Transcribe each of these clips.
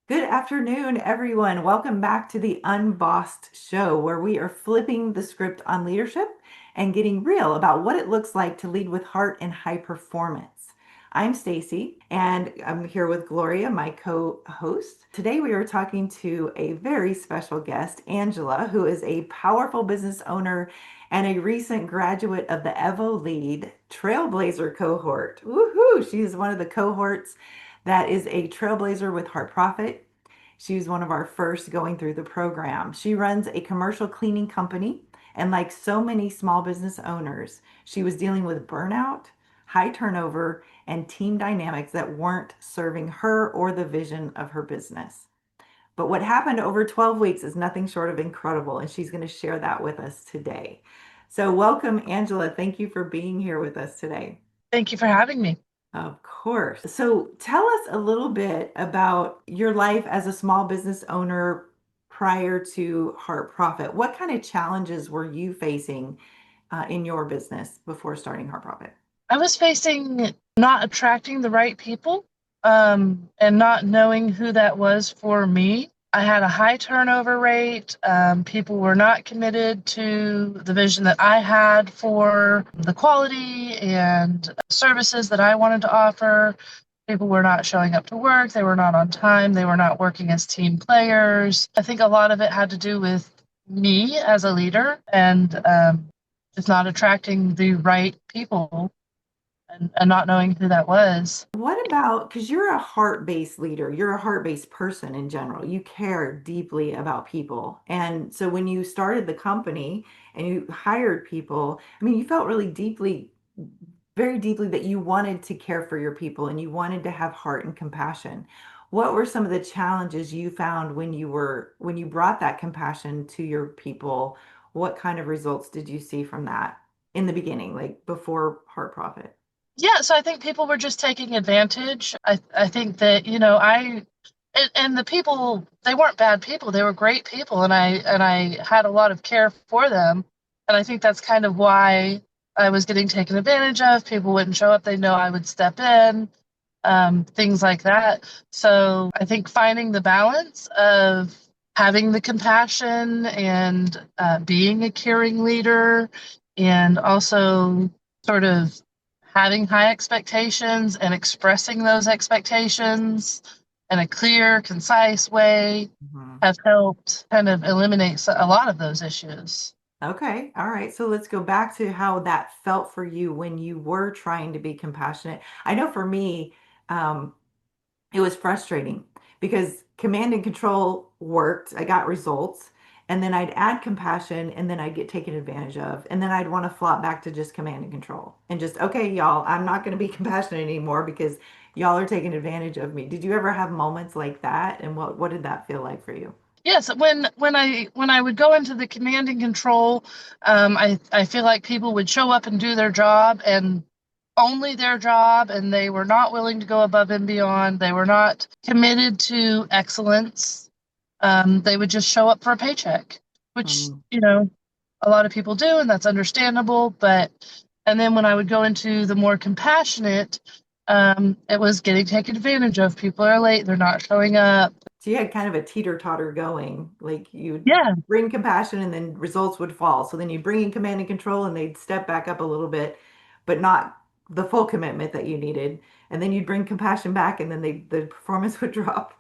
Good afternoon, everyone. Welcome back to the Unbossed show, where we are flipping the script on leadership and getting real about what it looks like to lead with heart and high performance. I'm Stacy, and I'm here with Gloria, my co-host. Today, we are talking to a very special guest, Angela, who is a powerful business owner and a recent graduate of the Evo Lead Trailblazer cohort. Woohoo! She's one of the cohorts that is a trailblazer with Heart Profit. She was one of our first going through the program. She runs a commercial cleaning company, and like so many small business owners, she was dealing with burnout, high turnover, and team dynamics that weren't serving her or the vision of her business. But what happened over 12 weeks is nothing short of incredible, and she's going to share that with us today. So, welcome, Angela. Thank you for being here with us today. Thank you for having me. Of course. So tell us a little bit about your life as a small business owner prior to Heart Profit. What kind of challenges were you facing in your business before starting Heart Profit? I was facing not attracting the right people, and not knowing who that was for me. I had a high turnover rate. People were not committed to the vision that I had for the quality and services that I wanted to offer. People were not showing up to work. They were not on time. They were not working as team players. I think a lot of it had to do with me as a leader and just not attracting the right people and not knowing who that was. What about, because you're a heart-based leader, you're a heart-based person in general. You care deeply about people. And so when you started the company and you hired people, I mean, you felt really deeply, very deeply that you wanted to care for your people and you wanted to have heart and compassion. What were some of the challenges you found when you brought that compassion to your people? What kind of results did you see from that in the beginning, like before Heart Profit? Yeah, so I think people were just taking advantage. I think that, and the people, they weren't bad people. They were great people, and I had a lot of care for them. And I think that's kind of why I was getting taken advantage of. People wouldn't show up. They know I would step in, things like that. So I think finding the balance of having the compassion and being a caring leader, and also sort of having high expectations and expressing those expectations in a clear, concise way Mhm. have helped kind of eliminate a lot of those issues. Okay. All right. So let's go back to how that felt for you when you were trying to be compassionate. I know for me, um, it was frustrating because command and control worked. I got results. And then I'd add compassion and then I'd get taken advantage of. And then I'd want to flop back to just command and control and just, okay, y'all, I'm not going to be compassionate anymore because y'all are taking advantage of me. Did you ever have moments like that? And what did that feel like for you? Yes, when I would go into the command and control, I feel like people would show up and do their job and only their job, and they were not willing to go above and beyond. They were not committed to excellence. They would just show up for a paycheck, which, Mm. a lot of people do, and that's understandable. And then when I would go into the more compassionate, it was getting taken advantage of. People are late, they're not showing up. So you had kind of a teeter-totter going, like you'd Yeah. bring compassion and then results would fall. So then you'd bring in command and control and they'd step back up a little bit, but not the full commitment that you needed. And then you'd bring compassion back and then the performance would drop.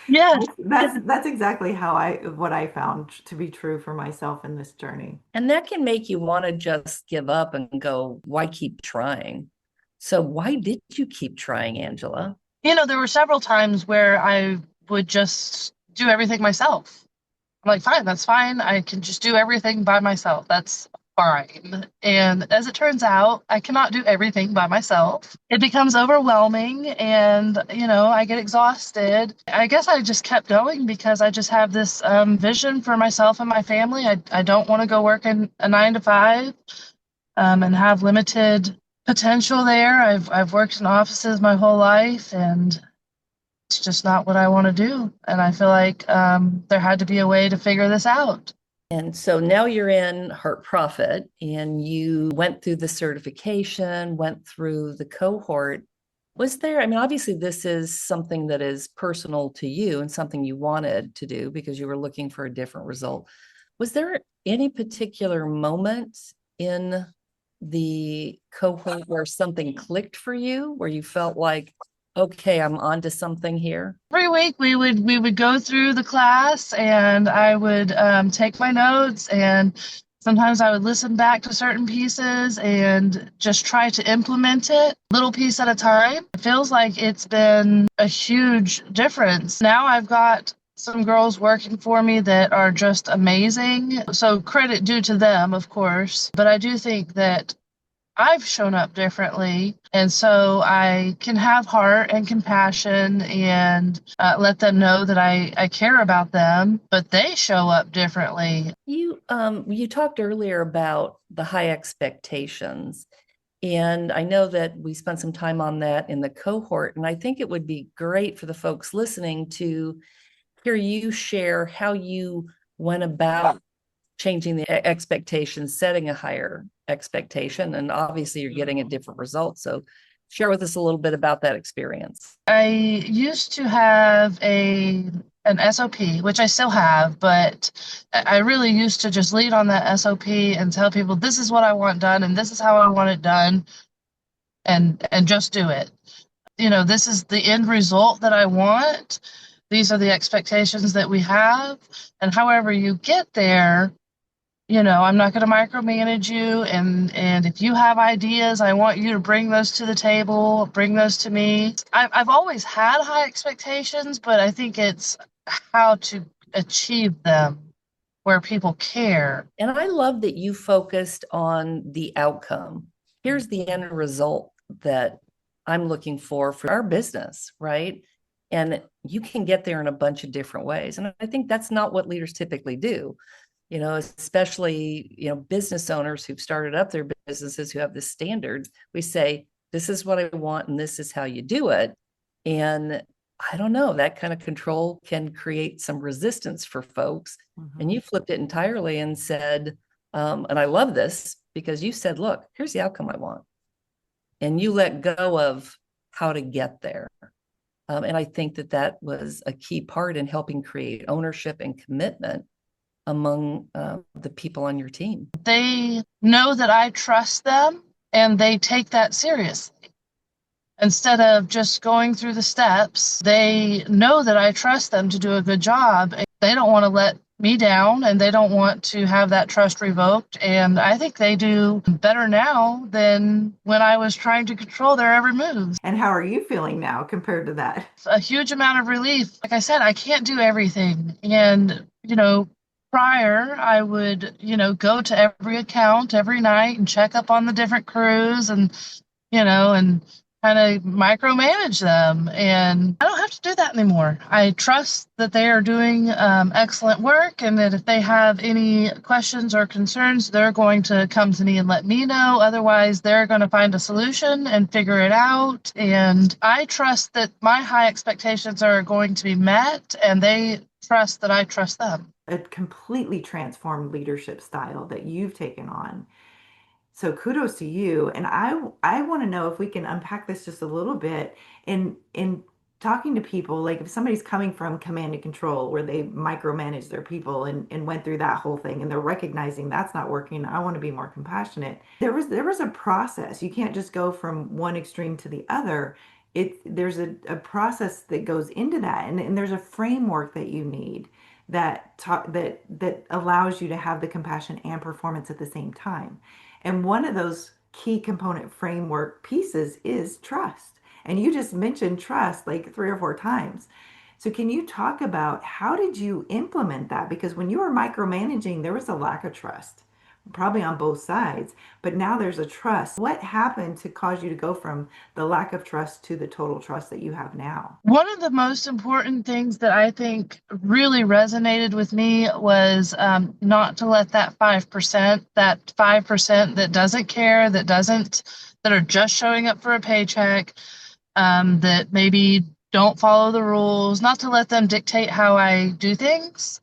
Yes. That's exactly how what I found to be true for myself in this journey. And that can make you want to just give up and go, why keep trying? So, why did you keep trying, Angela? There were several times where I would just do everything myself. I'm like, fine, that's fine. I can just do everything by myself. That's fine. And as it turns out, I cannot do everything by myself. It becomes overwhelming and, I get exhausted. I guess I just kept going because I just have this vision for myself and my family. I don't want to go work in a 9 to 5, and have limited potential there. I've worked in offices my whole life, and it's just not what I want to do. And I feel like there had to be a way to figure this out. And so now you're in Heart Profit and you went through the certification, went through the cohort. Was there, I mean, obviously, this is something that is personal to you and something you wanted to do because you were looking for a different result. Was there any particular moment in the cohort where something clicked for you, where you felt like, okay, I'm onto something here? Every week we would go through the class, and I would take my notes, and sometimes I would listen back to certain pieces and just try to implement it little piece at a time. It feels like it's been a huge difference. Now I've got some girls working for me that are just amazing. So credit due to them, of course. But I do think that I've shown up differently. And so I can have heart and compassion and let them know that I care about them, but they show up differently. You talked earlier about the high expectations. And I know that we spent some time on that in the cohort. And I think it would be great for the folks listening to hear you share how you went about changing the expectations, setting a higher expectation, and obviously you're getting a different result. So share with us a little bit about that experience. I used to have an SOP, which I still have, but I really used to just lead on that SOP and tell people this is what I want done and this is how I want it done, and just do it. This is the end result that I want. These are the expectations that we have, and however you get there, I'm not going to micromanage you. And if you have ideas, I want you to bring those to the table, bring those to me. I've always had high expectations, but I think it's how to achieve them where people care. And I love that you focused on the outcome. Here's the end result that I'm looking for our business, right? And you can get there in a bunch of different ways. And I think that's not what leaders typically do. Especially, business owners who've started up their businesses who have this standard. We say, this is what I want, and this is how you do it. And I don't know, that kind of control can create some resistance for folks. Mm-hmm. And you flipped it entirely and said, and I love this because you said, look, here's the outcome I want. And you let go of how to get there. And I think that was a key part in helping create ownership and commitment among the people on your team. They know that I trust them, and they take that seriously. Instead of just going through the steps, they know that I trust them to do a good job. They don't want to let me down, and they don't want to have that trust revoked. And I think they do better now than when I was trying to control their every move. And how are you feeling now compared to that? A huge amount of relief. Like I said, I can't do everything. And, prior, I would, go to every account every night and check up on the different crews and kind of micromanage them. And I don't have to do that anymore. I trust that they are doing excellent work, and that if they have any questions or concerns, they're going to come to me and let me know. Otherwise, they're going to find a solution and figure it out. And I trust that my high expectations are going to be met, and they trust that I trust them. A completely transformed leadership style that you've taken on. So kudos to you. And I want to know if we can unpack this just a little bit in talking to people, like if somebody's coming from command and control where they micromanage their people and went through that whole thing and they're recognizing that's not working. I want to be more compassionate. There was a process. You can't just go from one extreme to the other. There's a process that goes into that, and there's a framework that you need that allows you to have the compassion and performance at the same time. And one of those key component framework pieces is trust. And you just mentioned trust like 3 or 4 times. So can you talk about how did you implement that? Because when you were micromanaging, there was a lack of trust, probably on both sides, but now there's a trust. What happened to cause you to go from the lack of trust to the total trust that you have now? One of the most important things that I think really resonated with me was not to let that 5%, that doesn't care, that are just showing up for a paycheck, that maybe don't follow the rules, not to let them dictate how I do things.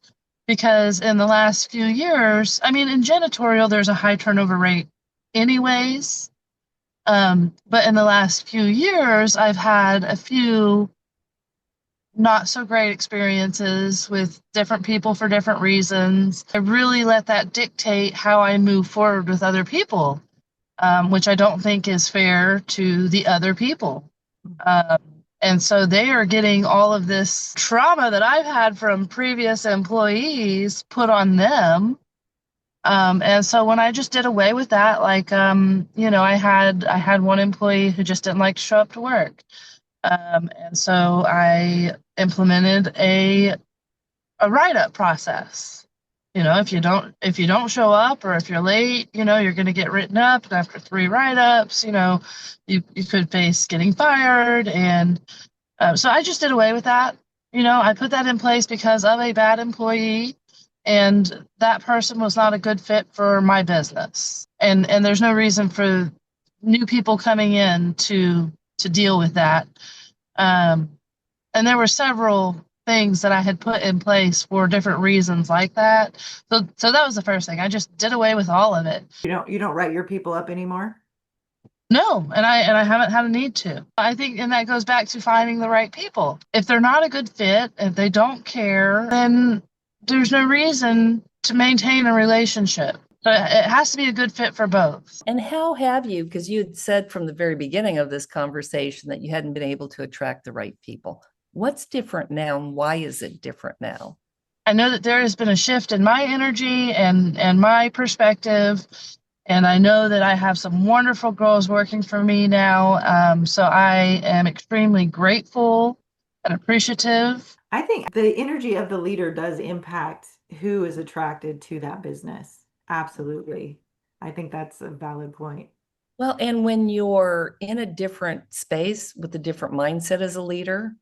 Because in the last few years, in janitorial, there's a high turnover rate anyways. But in the last few years, I've had a few not so great experiences with different people for different reasons. I really let that dictate how I move forward with other people, which I don't think is fair to the other people. Um, and so they are getting all of this trauma that I've had from previous employees put on them. And so when I just did away with that, like, I had one employee who just didn't like to show up to work. And so I implemented a write-up process. If you don't show up, or if you're late, you're going to get written up. And after 3 write-ups, you could face getting fired. And so I just did away with that. I put that in place because of a bad employee, and that person was not a good fit for my business. And there's no reason for new people coming in to deal with that. And there were several things that I had put in place for different reasons like that. So that was the first thing. I just did away with all of it. You don't write your people up anymore? No, and I haven't had a need to. I think, and that goes back to finding the right people. If they're not a good fit, if they don't care, then there's no reason to maintain a relationship. So it has to be a good fit for both. And how have you, because you had said from the very beginning of this conversation that you hadn't been able to attract the right people. What's different now, and why is it different now? I know that there has been a shift in my energy and my perspective. And I know that I have some wonderful girls working for me now. So I am extremely grateful and appreciative. I think the energy of the leader does impact who is attracted to that business. Absolutely. I think that's a valid point. Well, and when you're in a different space with a different mindset as a leader,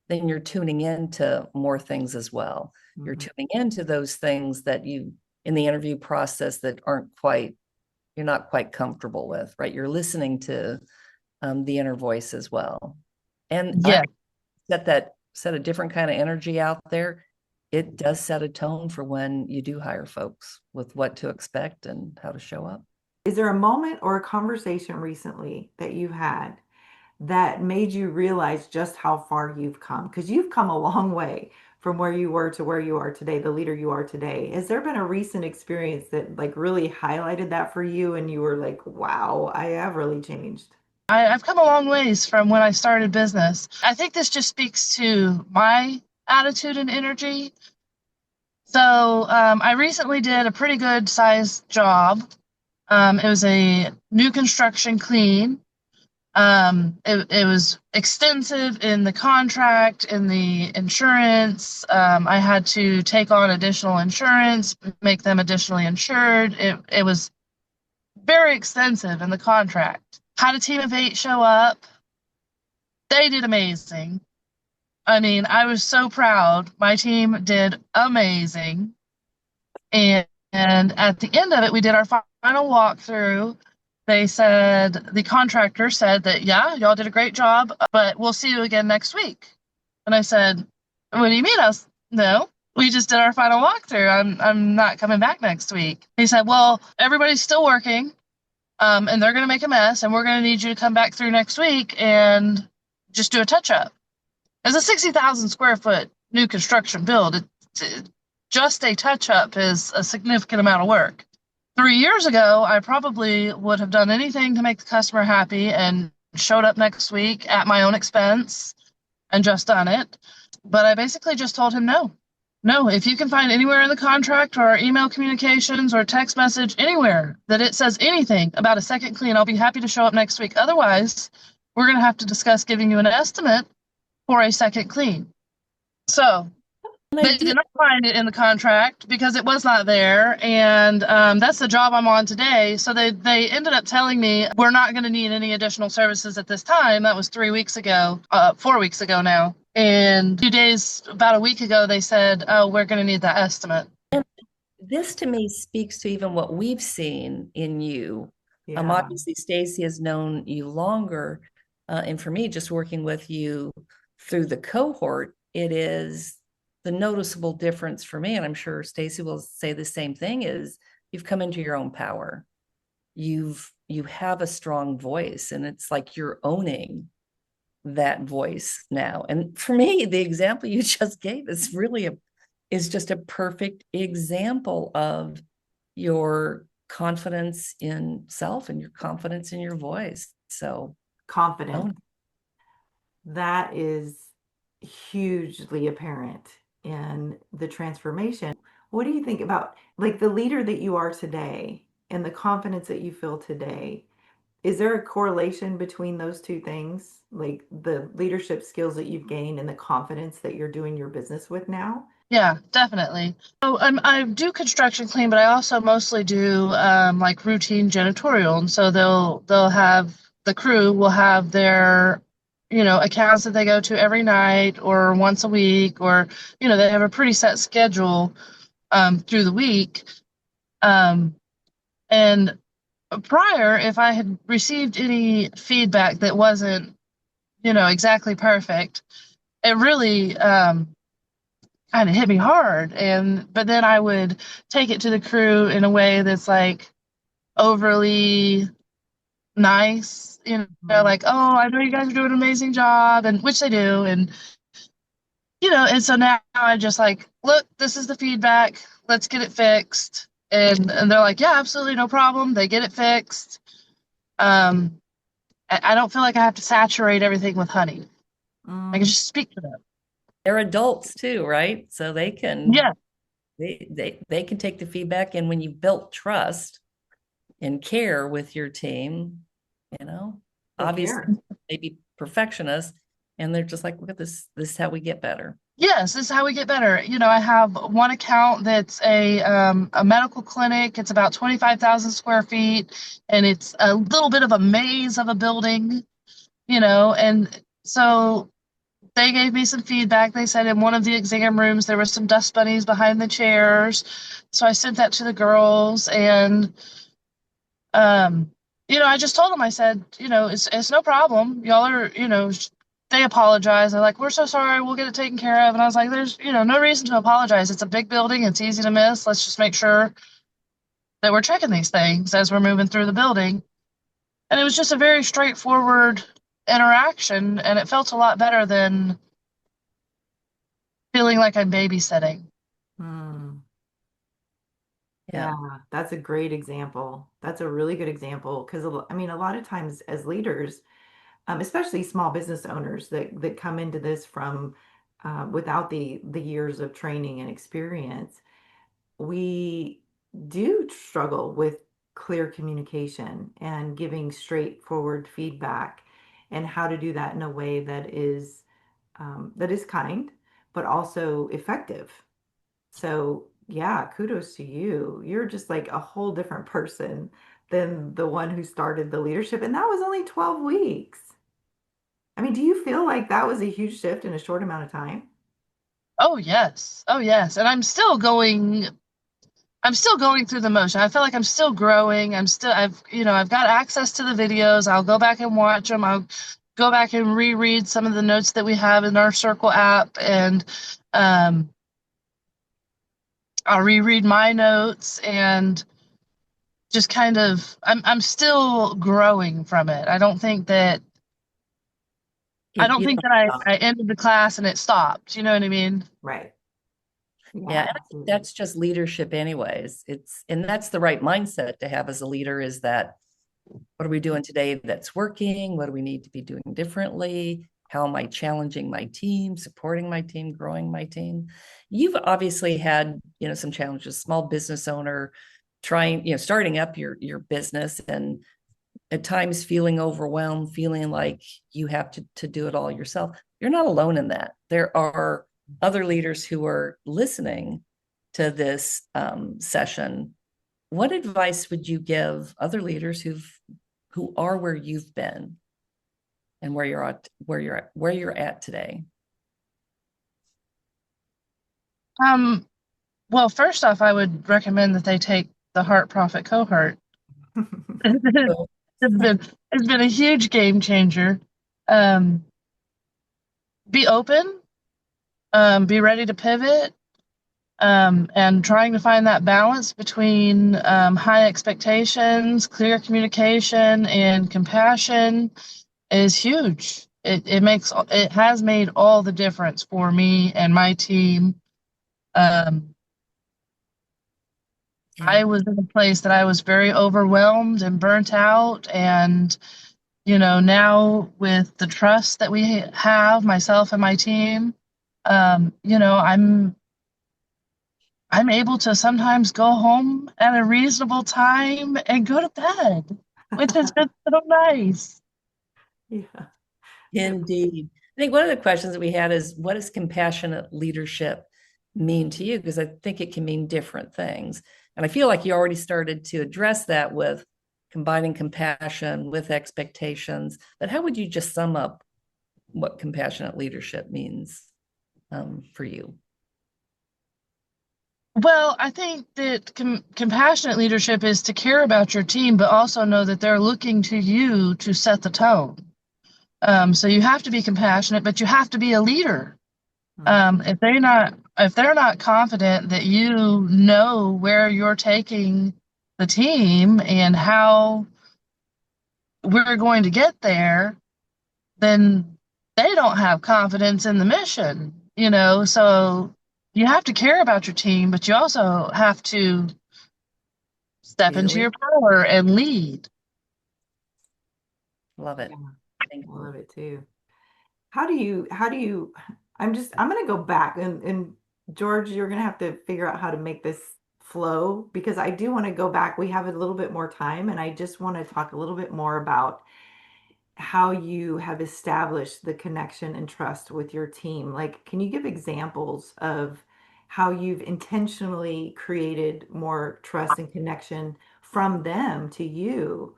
then you're tuning into more things as well. You're tuning into those things that you in the interview process that you're not quite comfortable with, right? You're listening to the inner voice as well. And Yeah. I set a different kind of energy out there. It does set a tone for when you do hire folks with what to expect and how to show up. Is there a moment or a conversation recently that you had that made you realize just how far you've come? Because you've come a long way from where you were to where you are today, the leader you are today. Has there been a recent experience that like really highlighted that for you and you were like, wow, I have really changed? I've come a long ways from when I started business. I think this just speaks to my attitude and energy. So I recently did a pretty good sized job. It was a new construction clean. It was extensive in the contract, in the insurance. I had to take on additional insurance, make them additionally insured. It was very extensive in the contract. Had a team of 8 show up. They did amazing. I mean, I was so proud. My team did amazing. And at the end of it, we did our final walkthrough. The contractor said that, yeah, y'all did a great job, but we'll see you again next week. And I said, what do you mean? No, we just did our final walkthrough. I'm not coming back next week. He said, well, everybody's still working, and they're going to make a mess, and we're going to need you to come back through next week and just do a touch up. It's a 60,000 square foot new construction build. Just a touch up is a significant amount of work. 3 years ago, I probably would have done anything to make the customer happy and showed up next week at my own expense and just done it. But I basically just told him no. No, if you can find anywhere in the contract or email communications or text message, anywhere that it says anything about a second clean, I'll be happy to show up next week. Otherwise, we're going to have to discuss giving you an estimate for a second clean. So they did not find it in the contract because it was not there, and that's the job I'm on today. So they ended up telling me we're not going to need any additional services at this time. That was 3 weeks ago, 4 weeks ago now. And about a week ago, they said, oh, we're going to need that estimate. This to me speaks to even what we've seen in you. Yeah. Obviously, Stacy has known you longer. And for me, just working with you through the cohort, it is the noticeable difference for me, and I'm sure Stacy will say the same thing, is you've come into your own power. you have a strong voice, and it's like you're owning that voice now. And for me, the example you just gave is just a perfect example of your confidence in self and your confidence in your voice. So Confident. own. That is hugely apparent in the transformation. What do you think about like the leader that you are today and the confidence that you feel today? Is there a correlation between those two things, like the leadership skills that you've gained and the confidence that you're doing your business with now? Yeah, definitely. So I do construction clean, but I also mostly do like routine janitorial. And so they'll have the crew will have their, accounts that they go to every night or once a week, or, they have a pretty set schedule through the week. Um, and prior, if I had received any feedback that wasn't, exactly perfect, it really kind of hit me hard. But then I would take it to the crew in a way that's like overly nice, Mhm. like, oh, I know you guys are doing an amazing job, and which they do. And so now I just like, look, this is the feedback. Let's get it fixed. And they're like, yeah, absolutely, no problem. They get it fixed. Um, I don't feel like I have to saturate everything with honey. I can Mm, just speak to them. They're adults too, right? So they can Yeah. they can take the feedback, and when you've built trust and care with your team, you know, they obviously care. maybe perfectionists, and they're just like, look at this. This is how we get better. Yes, this is how we get better. I have one account that's a medical clinic. It's about 25,000 square feet, and it's a little bit of a maze of a building, and so they gave me some feedback. They said in one of the exam rooms there were some dust bunnies behind the chairs. So I sent that to the girls, and um, I just told them, I said, it's no problem. Y'all are, they apologized. They're like, we're so sorry. We'll get it taken care of. And I was like, there's, no reason to apologize. It's a big building. It's easy to miss. Let's just make sure that we're checking these things as we're moving through the building. And it was just a very straightforward interaction. And it felt a lot better than feeling like I'm babysitting. Hmm. Yeah. Yeah, that's a great example. That's a really good example because I mean, a lot of times as leaders, especially small business owners that come into this from without the years of training and experience, we do struggle with clear communication and giving straightforward feedback and how to do that in a way that is kind, but also effective. So yeah, kudos to you. You're just like a whole different person than the one who started the leadership, and that was only 12 weeks. I mean, do you feel like that was a huge shift in a short amount of time? Oh, yes. Oh, yes. And I'm still going through the motion. I feel like I'm still growing. I've got access to the videos. I'll go back and watch them. I'll go back and reread some of the notes that we have in our Circle app, and um, I'll reread my notes, and just kind of, I'm still growing from it. I don't You think don't that I, stop. I ended the class and it stopped. You know what I mean? Right. Yeah, Yeah, and I think absolutely. that's just leadership anyways. And that's the right mindset to have as a leader, is that what are we doing today that's working? What do we need to be doing differently? How am I challenging my team, supporting my team, growing my team? You've obviously had, some challenges, small business owner, trying, starting up your business, and at times feeling overwhelmed, feeling like you have to do it all yourself. You're not alone in that. There are other leaders who are listening to this session. What advice would you give other leaders who are where you've been and where you're at today? Um, well, first off, I would recommend that they take the Heart Profit cohort. So, It's been it's been a huge game changer. Um, be open, be ready to pivot, And trying to find that balance between high expectations, clear communication, and compassion is huge. It has made all the difference for me and my team. Um, Yeah. I was in a place that I was very overwhelmed and burnt out, and now with the trust that we have, myself and my team, I'm able to sometimes go home at a reasonable time and go to bed, which has been so nice. Yeah. Yeah. Indeed. I think one of the questions that we had is what does compassionate leadership mean to you? Because I think it can mean different things. And I feel like you already started to address that with combining compassion with expectations. But how would you just sum up what compassionate leadership means for you? Well, I think that compassionate leadership is to care about your team, but also know that they're looking to you to set the tone. So you have to be compassionate, but you have to be a leader. If they're not confident that you know where you're taking the team and how we're going to get there, then they don't have confidence in the mission, So you have to care about your team, but you also have to step Be the into lead. your power and lead. Love it. Yeah. Thank I you. love it too. How do you, I'm going to go back and George, you're going to have to figure out how to make this flow because I do want to go back. We have a little bit more time and I just want to talk a little bit more about how you have established the connection and trust with your team. Like, can you give examples of how you've intentionally created more trust and connection from them to you?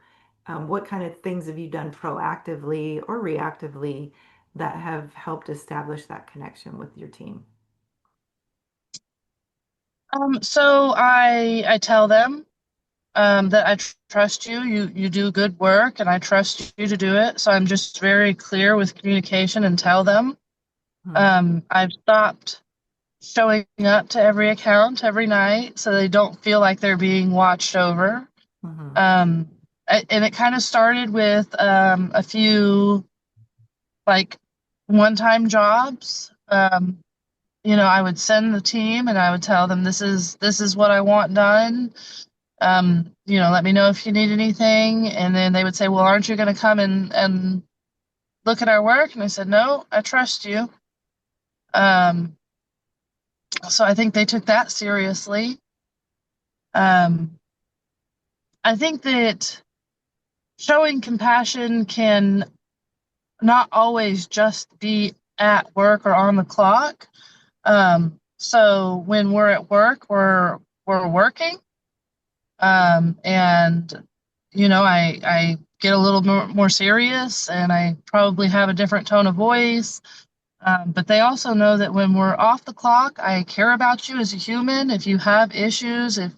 What kind of things have you done proactively or reactively that have helped establish that connection with your team? So I tell them that I trust you. You do good work, and I trust you to do it. So I'm just very clear with communication and tell them. Hmm. I've stopped showing up to every account every night, so they don't feel like they're being watched over. Hmm. Um, and it kind of started with a few like one-time jobs. I would send the team and I would tell them this is what I want done. Let me know if you need anything. And then they would say, well, aren't you going to come and look at our work? And I said, no, I trust you. Um, so I think they took that seriously. Um, I think that showing compassion can not always just be at work or on the clock. So when we're at work, we're working. And I get a little more serious, and I probably have a different tone of voice. But they also know that when we're off the clock, I care about you as a human. If you have issues, if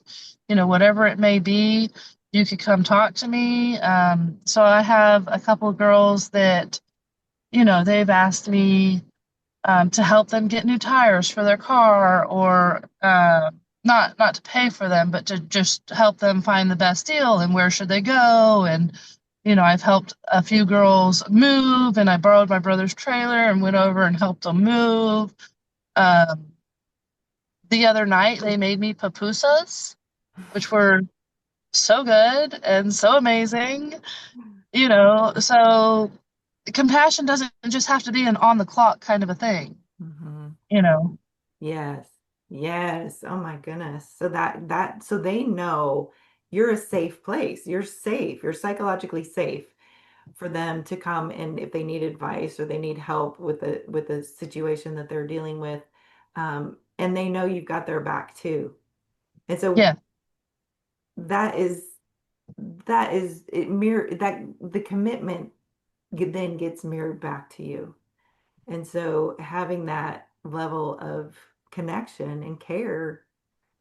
whatever it may be, you could come talk to me. So I have a couple of girls that they've asked me to help them get new tires for their car, or not to pay for them, but to just help them find the best deal and where should they go. And I've helped a few girls move, and I borrowed my brother's trailer and went over and helped them move. Um, the other night they made me pupusas, which were so good and so amazing. So compassion doesn't just have to be an on the clock kind of a thing, Hmm. you know. Yes. Yes. Oh my goodness. So they know you're a safe place. You're safe. You're psychologically safe for them to come and if they need advice or they need help with the situation that they're dealing with. And they know you've got their back too. And so Yeah. that is that is it mirror that the commitment then gets mirrored back to you. And so having that level of connection and care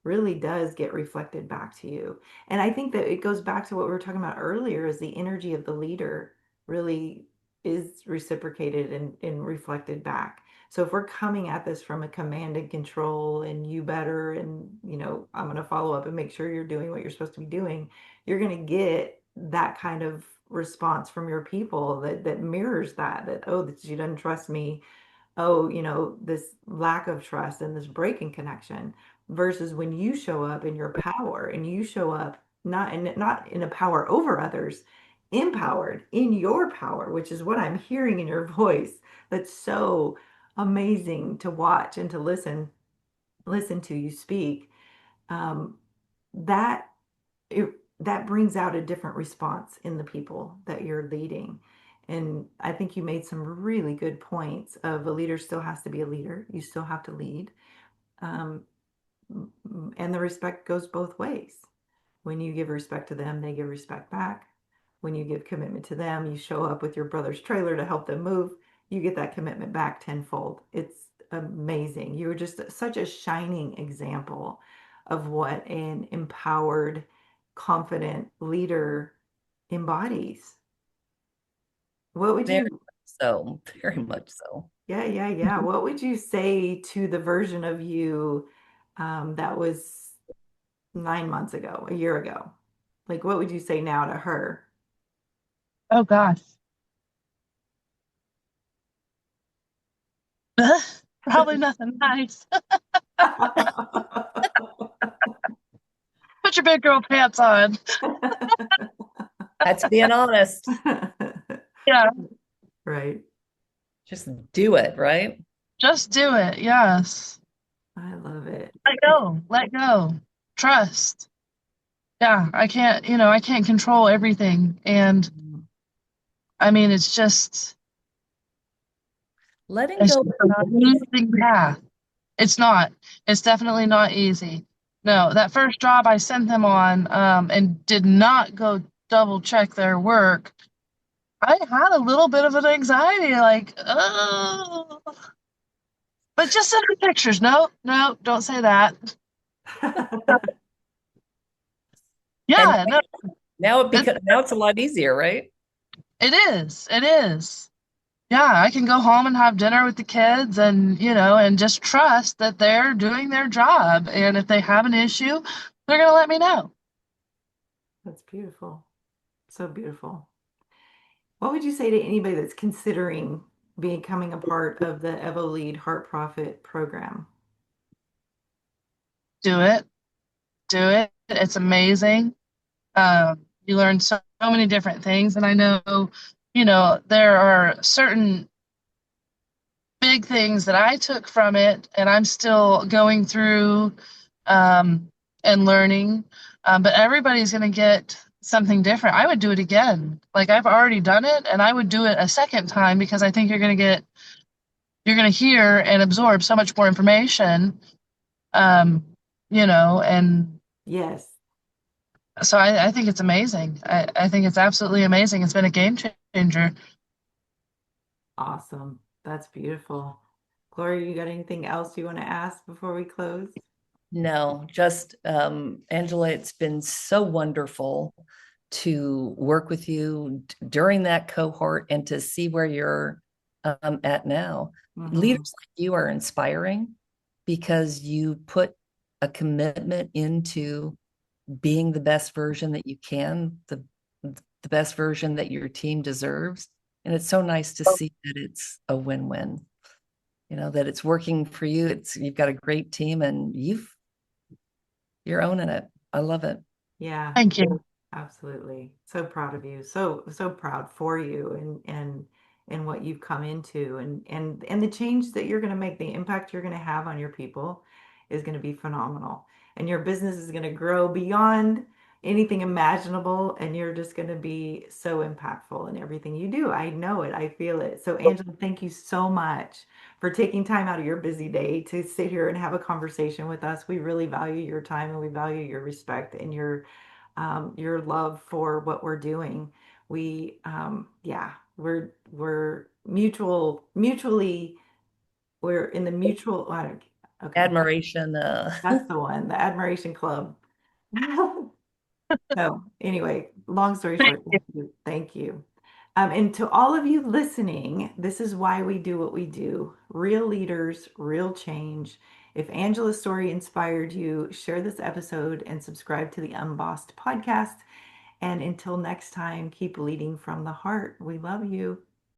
really does get reflected back to you. And I think that it goes back to what we were talking about earlier is the energy of the leader really is reciprocated and reflected back So if we're coming at this from a command and control and you better, and I'm going to follow up and make sure you're doing what you're supposed to be doing, you're going to get that kind of response from your people that mirrors that, oh, that she doesn't trust me, oh, this lack of trust and this break in connection, versus when you show up in your power and you show up not in a power over others, empowered in your power, which is what I'm hearing in your voice. That's so amazing to watch and to listen to you speak. Um, that it, that brings out a different response in the people that you're leading. And I think you made some really good points of a leader still has to be a leader. You still have to lead. Um, and the respect goes both ways. When you give respect to them, they give respect back. When you give commitment to them, you show up with your brother's trailer to help them move, you get that commitment back tenfold. It's amazing. You were just such a shining example of what an empowered, confident leader embodies. What would Very you, so, very much so. yeah. What would you say to the version of you that was 9 months ago, a year ago? Like, what would you say now to her? Oh gosh. Probably nothing nice. Put your big girl pants on. That's being honest. Yeah, Just do it, right? just do it. Yes. I love it. Let go. Let go. Trust. Yeah, I can't control everything. And I mean, Letting it's go just not an easy path. It's not. It's definitely not easy. No, that first job I sent them on, and did not go double check their work. I had a little bit of an anxiety, like, oh, but just send me pictures. No, no, don't say that. and Yeah, no, it, now it's a lot easier, right? it is. It is. Yeah, I can go home and have dinner with the kids and just trust that they're doing their job. And if they have an issue, they're going to let me know. That's beautiful. So beautiful. What would you say to anybody that's considering becoming a part of the Evo Lead Heart Profit program? Do it. Do it. It's amazing. You learn so many different things. And I know, there are certain big things that I took from it, and I'm still going through um, and learning. But everybody's going to get something different. I would do it again. Like I've already done it, and I would do it a second time because I think you're going to hear and absorb so much more information. Um, and Yes. so I think it's amazing. I think it's absolutely amazing. It's been a game changer. Awesome. That's beautiful. Gloria, you got anything else you want to ask before we close? No, just Angela, it's been so wonderful to work with you during that cohort and to see where you're at now. Hmm. Leaders like you are inspiring because you put a commitment into being the best version that you can, the best version that your team deserves. And it's so nice to see that it's a win-win, that it's working for you. You've got a great team and you're owning it. I love it. Yeah, Thank you. absolutely. So proud of you. So proud for you and what you've come into and the change that you're going to make, the impact you're going to have on your people is going to be phenomenal. And your business is going to grow beyond anything imaginable and you're just going to be so impactful in everything you do. I know it. I feel it. So Angela, thank you so much for taking time out of your busy day to sit here and have a conversation with us. We really value your time and we value your respect and your love for what we're doing. Yeah, we're mutually, we're in the mutual, okay, Admiration. that's the one, the Admiration Club. So anyway, long story Thank short, you. thank you. Thank you. And to all of you listening, this is why we do what we do. Real leaders, real change. If Angela's story inspired you, share this episode and subscribe to the Unbossed podcast. And until next time, keep leading from the heart. We love you.